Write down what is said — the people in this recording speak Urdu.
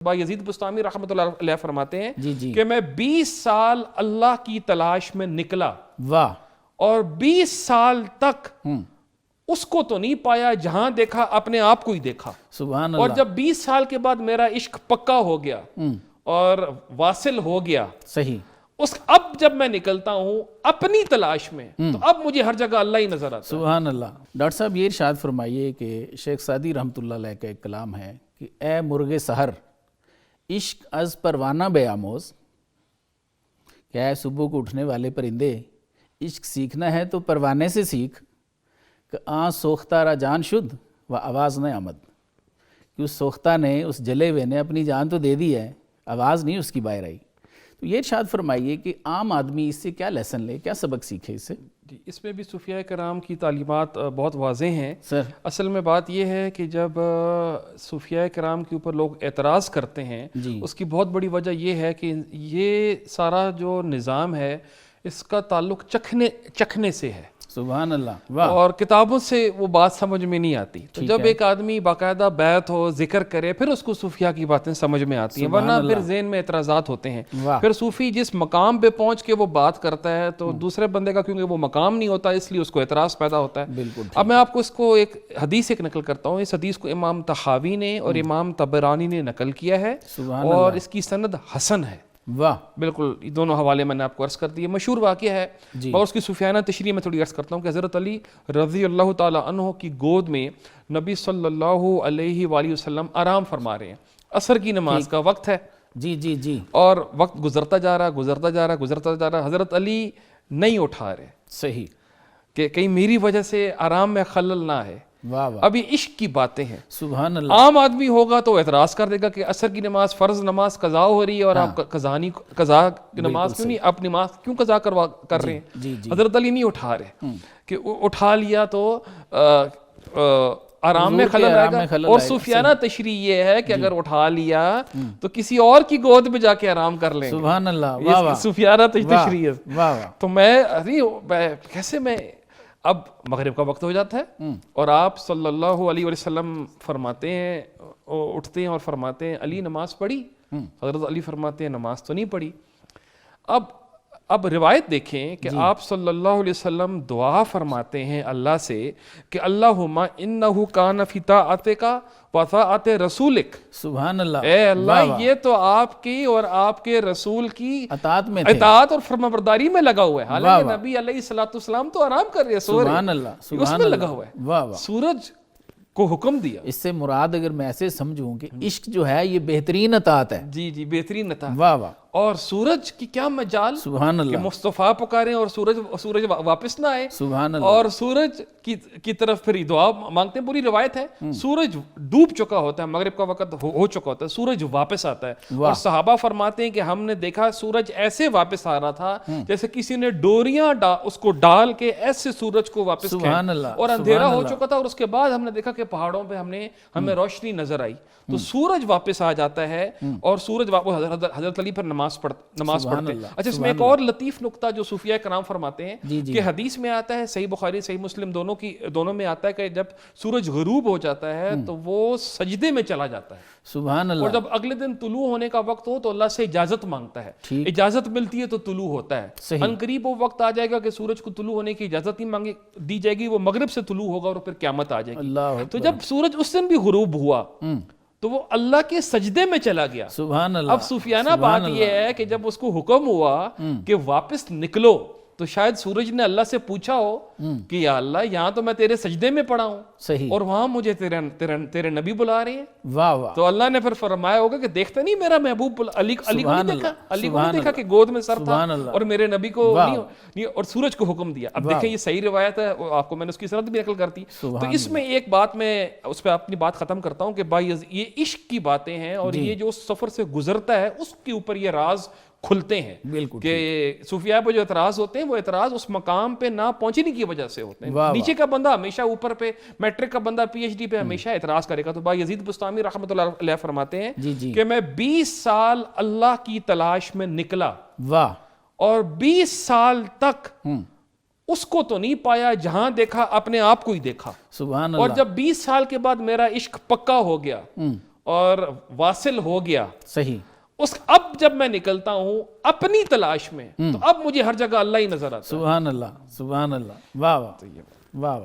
یزید بستامی رحمۃ اللہ علیہ فرماتے ہیں جی کہ میں 20 سال اللہ کی تلاش میں نکلا، واہ، اور 20 سال تک اس کو تو نہیں پایا جہاں دیکھا اپنے آپ کو ہی دیکھا۔ سبحان اور اللہ، جب 20 سال کے بعد میرا عشق پکا ہو گیا اور واصل ہو گیا، صحیح، اب جب میں نکلتا ہوں اپنی تلاش میں تو اب مجھے ہر جگہ اللہ ہی نظر آتا ہے۔ سبحان اللہ۔ ڈاکٹر صاحب یہ ارشاد فرمائیے کہ شیخ سعدی رحمۃ اللہ علیہ کا ایک کلام ہے کہ اے مرغ سحر عشق از پروانہ بیاموز، کیا ہے صبح کو اٹھنے والے پرندے، عشق سیکھنا ہے تو پروانے سے سیکھ، کہ آن سوختہ را جان شد و آواز نہ آمد، کہ اس سوختہ نے، اس جلے ہوئے نے اپنی جان تو دے دی ہے، آواز نہیں اس کی باہر آئی۔ تو یہ ارشاد فرمائیے کہ عام آدمی اس سے کیا لیسن لے، کیا سبق سیکھے اس سے؟ جی، اس میں بھی صوفیاء کرام کی تعلیمات بہت واضح ہیں۔ سر اصل میں بات یہ ہے کہ جب صوفیاء کرام کے اوپر لوگ اعتراض کرتے ہیں، جی، اس کی بہت بڑی وجہ یہ ہے کہ یہ سارا جو نظام ہے اس کا تعلق چکھنے سے ہے، سبحان اللہ، واہ، اور کتابوں سے وہ بات سمجھ میں نہیں آتی۔ تو جب ایک آدمی باقاعدہ بیعت ہو، ذکر کرے، پھر اس کو صوفیاء کی باتیں سمجھ میں آتی ہیں، ورنہ پھر ذہن میں اعتراضات ہوتے ہیں۔ واہ، پھر صوفی جس مقام پہ پہنچ کے وہ بات کرتا ہے تو دوسرے بندے کا کیونکہ وہ مقام نہیں ہوتا اس لیے اس کو اعتراض پیدا ہوتا ہے۔ بالکل، اب میں آپ کو اس کو ایک حدیث ایک نقل کرتا ہوں۔ اس حدیث کو امام طحاوی نے اور امام طبرانی نے نقل کیا ہے، سبحان اور اس کی سند حسن ہے۔ واہ، بالکل، یہ دونوں حوالے میں نے آپ کو عرض کر دیے، مشہور واقعہ ہے، اور اس کی صوفیانہ تشریح میں تھوڑی عرض کرتا ہوں کہ حضرت علی رضی اللہ تعالی عنہ کی گود میں نبی صلی اللہ علیہ وآلہ وسلم آرام فرما رہے ہیں، عصر کی نماز کا وقت ہے، جی جی جی، اور وقت گزرتا جا رہا، حضرت علی نہیں اٹھا رہے صحیح، کہ کہیں میری وجہ سے آرام میں خلل نہ ہے۔ واہ واہ، ابھی عشق کی باتیں ہیں۔ سبحان اللہ، عام آدمی ہوگا تو اعتراض کر دے گا کہ عصر کی نماز، فرض نماز قضا ہو رہی ہے اور آپ قضا کی نماز کیوں نہیں، آپ نماز کیوں قضا کر رہے ہیں؟ جی جی، حضرت علی نہیں اٹھا رہے کہ اٹھا لیا تو آرام میں خلل آئے گا، اور صوفیانہ تشریح یہ ہے کہ اگر اٹھا لیا تو کسی اور کی گود میں جا کے آرام کر لیں۔ سبحان اللہ، واہ واہ، صوفیانہ تشریح ہے۔ واہ واہ، تو میں کیسے میں اب مغرب کا وقت ہو جاتا ہے اور آپ صلی اللہ علیہ وسلم فرماتے ہیں، اٹھتے ہیں اور فرماتے ہیں علی نماز پڑھی؟ حضرت علی فرماتے ہیں نماز تو نہیں پڑھی۔ اب روایت دیکھیں کہ آپ صلی اللہ علیہ وسلم دعا فرماتے ہیں اللہ سے کہ اللہم انہ کان فی طاعتک و طاعت رسولک، سبحان اللہ، اے اللہ یہ تو آپ کی اور آپ کے رسول کی اطاعت میں تھے، اطاعت اور فرمانبرداری میں لگا ہوا ہے، حالانکہ نبی علیہ الصلوۃ والسلام تو آرام کر رہے ہیں، سو رہے ہیں، سبحان اللہ، اس سبحان میں اللہ، لگا ہوا ہے۔ واہ واہ، سورج کو حکم دیا، اس سے مراد اگر میں ایسے سمجھوں کہ عشق جو ہے یہ بہترین اطاعت ہے، جی جی، بہترین عطا، واہ واہ، اور سورج کی کیا مجال سبحان کہ اللہ، مصطفیٰ پکاریں اور سورج واپس نہ آئے، سبحان اللہ، اور سورج کی طرف پھر دعا مانگتے ہیں۔ پوری روایت ہے سورج ڈوب چکا ہوتا ہے، مغرب کا وقت ہو چکا ہوتا ہے، سورج واپس آتا ہے، اور صحابہ فرماتے ہیں کہ ہم نے دیکھا سورج ایسے واپس آ رہا تھا جیسے کسی نے ڈوریاں اس کو ڈال کے ایسے سورج کو واپس سبحان اللہ، اور اندھیرا ہو چکا تھا، اور اس کے بعد ہم نے دیکھا کہ پہاڑوں پہ ہمیں روشنی نظر آئی، تو سورج واپس آ جاتا ہے، اور سورج حضرت علی پر نماز پڑھتے۔ اچھا، اس میں ایک اور لطیف نقطہ جو صوفیاء کرام فرماتے ہیں کہ حدیث میں آتا ہے، صحیح بخاری صحیح مسلم دونوں میں آتا ہے کہ جب سورج غروب ہو جاتا ہے تو وہ سجدے میں چلا جاتا ہے، سبحان اللہ، اور جب اگلے دن طلوع ہونے کا وقت ہو تو اللہ سے اجازت مانگتا ہے، اجازت ملتی ہے تو طلوع ہوتا ہے۔ عنقریب وہ وقت آ جائے گا کہ سورج کو طلوع ہونے کی اجازت نہیں دی جائے گی، وہ مغرب سے طلوع ہوگا اور پھر قیامت آ جائے گی۔ اللہ، تو جب سورج اس دن بھی غروب ہوا تو وہ اللہ کے سجدے میں چلا گیا۔ سبحان اللہ، اب صوفیانہ بات یہ ہے کہ جب اس کو حکم ہوا کہ واپس نکلو تو شاید سورج نے اللہ سے پوچھا ہو کہ یا اللہ یہاں تو میں تیرے سجدے میں پڑا ہوں، صحیح، اور وہاں مجھے تیرے نبی بلا رہے ہیں، واہ واہ، تو اللہ نے پھر فرمایا ہوگا کہ دیکھتا نہیں میرا محبوب علی کو نہیں دیکھا کہ گود میں سر تھا اور میرے نبی کو نہیں، اور سورج کو حکم دیا۔ اب دیکھیں یہ صحیح روایت ہے، آپ کو میں نے اس کی سند بھی نقل کرتی۔ تو اس میں ایک بات میں اس پہ اپنی بات ختم کرتا ہوں کہ بھائی یہ عشق کی باتیں ہیں، اور یہ جو سفر سے گزرتا ہے اس کے اوپر یہ راز کھلتے ہیں، بالکل، کہ صوفیاء پہ جو اعتراض ہوتے ہیں وہ اعتراض اس مقام پہ نہ پہنچنے کی وجہ سے ہوتے ہیں۔ نیچے کا بندہ ہمیشہ اوپر پہ، میٹرک کا بندہ پی ایچ ڈی پہ ہمیشہ اعتراض کرے گا۔ تو بھائی یزید بستامی رحمۃ اللہ علیہ فرماتے ہیں کہ میں 20 سال اللہ کی تلاش میں نکلا، واہ، اور 20 سال تک اس کو تو نہیں پایا جہاں دیکھا اپنے آپ کو ہی دیکھا، سبحان اور اللہ، جب 20 سال کے بعد میرا عشق پکا ہو گیا اور واصل ہو گیا. صحیح. اب جب میں نکلتا ہوں اپنی تلاش میں تو اب مجھے ہر جگہ اللہ ہی نظر آتا ہے. سبحان اللہ، سبحان اللہ، واہ واہ واہ واہ.